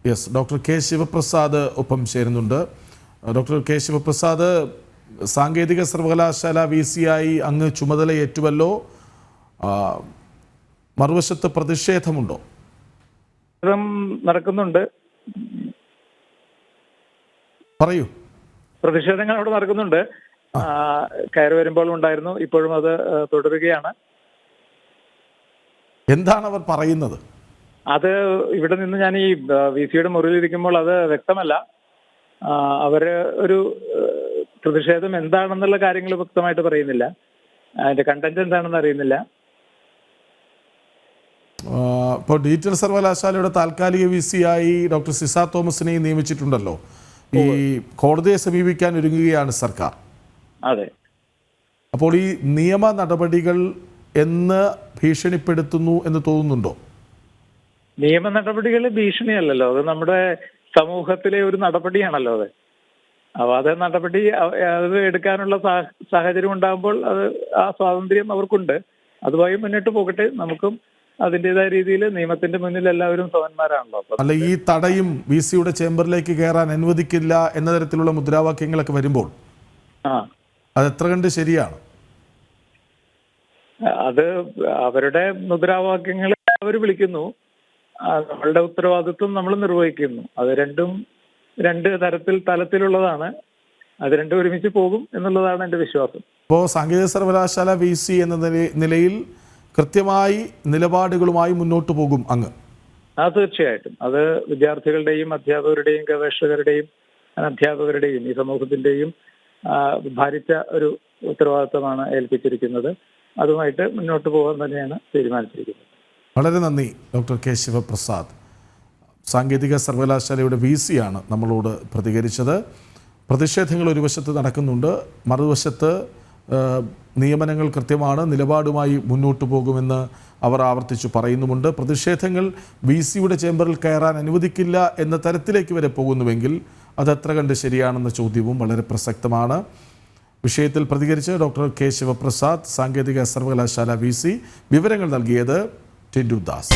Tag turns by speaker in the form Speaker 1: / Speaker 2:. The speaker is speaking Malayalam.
Speaker 1: യെസ്, ഡോക്ടർ കെ ശിവപ്രസാദ് ഒപ്പം ചേരുന്നുണ്ട്. ഡോക്ടർ കെ ശിവപ്രസാദ്, സാങ്കേതിക സർവകലാശാല VC ആയി അങ്ങ് ചുമതലയേറ്റുവല്ലോ. മറുവശത്ത് പ്രതിഷേധമുണ്ടോ?
Speaker 2: നടക്കുന്നുണ്ട്.
Speaker 1: പറയൂ.
Speaker 2: പ്രതിഷേധങ്ങൾ അവിടെ നടക്കുന്നുണ്ട്. കയറി വരുമ്പോൾ ഉണ്ടായിരുന്നു, ഇപ്പോഴും അത് തുടരുകയാണ്.
Speaker 1: എന്താണ് അവർ പറയുന്നത്?
Speaker 2: അത് ഇവിടെ നിന്ന് ഞാൻ ഈ VC മുറിയിൽ ഇരിക്കുമ്പോൾ അത് വ്യക്തമല്ല. അവര് ഒരു പ്രതിഷേധം എന്താണെന്നുള്ള കാര്യങ്ങൾ വ്യക്തമായിട്ട് പറയുന്നില്ല. അതിന്റെ കണ്ടന്റ് എന്താണെന്ന് അറിയുന്നില്ല.
Speaker 1: ഇപ്പോൾ ഡിജിറ്റൽ സർവകലാശാലയുടെ താൽക്കാലിക VC ആയി ഡോക്ടർ സിസ തോമസിനെയും നിയമിച്ചിട്ടുണ്ടല്ലോ. ഈ കോടതിയെ സമീപിക്കാൻ ഒരുങ്ങുകയാണ് സർക്കാർ.
Speaker 2: അതെ.
Speaker 1: അപ്പോൾ ഈ നിയമ നടപടികൾ എന്ന് ഭീഷണിപ്പെടുത്തുന്നു എന്ന് തോന്നുന്നുണ്ടോ?
Speaker 2: നിയമ നടപടികൾ ഭീഷണിയല്ലല്ലോ, അത് നമ്മുടെ സമൂഹത്തിലെ ഒരു നടപടിയാണല്ലോ അത്. അപ്പോൾ അത് നടപടി അത് എടുക്കാനുള്ള സാഹചര്യം ഉണ്ടാകുമ്പോൾ അത് ആ സ്വാതന്ത്ര്യം അവർക്കുണ്ട്. അതുമായി മുന്നോട്ട് പോകട്ടെ. നമുക്കും അതിൻ്റെതായ രീതിയിൽ നിയമത്തിന്റെ മുന്നിൽ എല്ലാവരും സമന്മാരാണല്ലോ.
Speaker 1: അല്ല, ഈ തടയും VC ചേംബറിലേക്ക് കയറാൻ അനുവദിക്കില്ല എന്ന തരത്തിലുള്ള മുദ്രാവാക്യങ്ങളൊക്കെ വരുമ്പോൾ അത് എത്ര കണ്ട് ശരിയാണ്?
Speaker 2: അത് അവരുടെ മുദ്രാവാക്യങ്ങൾ അവർ വിളിക്കുന്നു, നമ്മളുടെ ഉത്തരവാദിത്വം നമ്മൾ നിർവഹിക്കുന്നു. അത് രണ്ടും രണ്ട് തലത്തിലുള്ളതാണ്. അത് രണ്ടും ഒരുമിച്ച് പോകും എന്നുള്ളതാണ് എൻ്റെ വിശ്വാസം.
Speaker 1: ഇപ്പോൾ സാങ്കേതിക സർവകലാശാല VC എന്ന നിലയിൽ കൃത്യമായി നിലപാടുകളുമായി മുന്നോട്ട് പോകും അങ്ങ്?
Speaker 2: തീർച്ചയായിട്ടും. അത് വിദ്യാർത്ഥികളുടെയും അധ്യാപകരുടെയും ഗവേഷകരുടെയും അധ്യാപകരുടെയും ഈ സമൂഹത്തിന്റെയും ഭാരിച്ച ഒരു ഉത്തരവാദിത്വമാണ് ഏൽപ്പിച്ചിരിക്കുന്നത്. അതുമായിട്ട് മുന്നോട്ട് പോകാൻ തന്നെയാണ് തീരുമാനിച്ചിരിക്കുന്നത്.
Speaker 1: വളരെ നന്ദി ഡോക്ടർ കെ ശിവപ്രസാദ്. സാങ്കേതിക സർവകലാശാലയുടെ VC ആണ് നമ്മളോട് പ്രതികരിച്ചത്. പ്രതിഷേധങ്ങൾ ഒരു വശത്ത് നടക്കുന്നുണ്ട്, മറുവശത്ത് നിയമനങ്ങൾ കൃത്യമാണ്, നിലപാടുമായി മുന്നോട്ട് പോകുമെന്ന് അവർ ആവർത്തിച്ചു പറയുന്നുമുണ്ട്. പ്രതിഷേധങ്ങൾ VC ചേംബറിൽ കയറാൻ അനുവദിക്കില്ല എന്ന തരത്തിലേക്ക് വരെ പോകുന്നുവെങ്കിൽ അത് എത്ര കണ്ട് ശരിയാണെന്ന ചോദ്യവും വളരെ പ്രസക്തമാണ്. വിഷയത്തിൽ പ്രതികരിച്ച് ഡോക്ടർ കെ ശിവപ്രസാദ്, സാങ്കേതിക സർവകലാശാല VC. വിവരങ്ങൾ നൽകിയത് ടിൻഡു ദാസ്.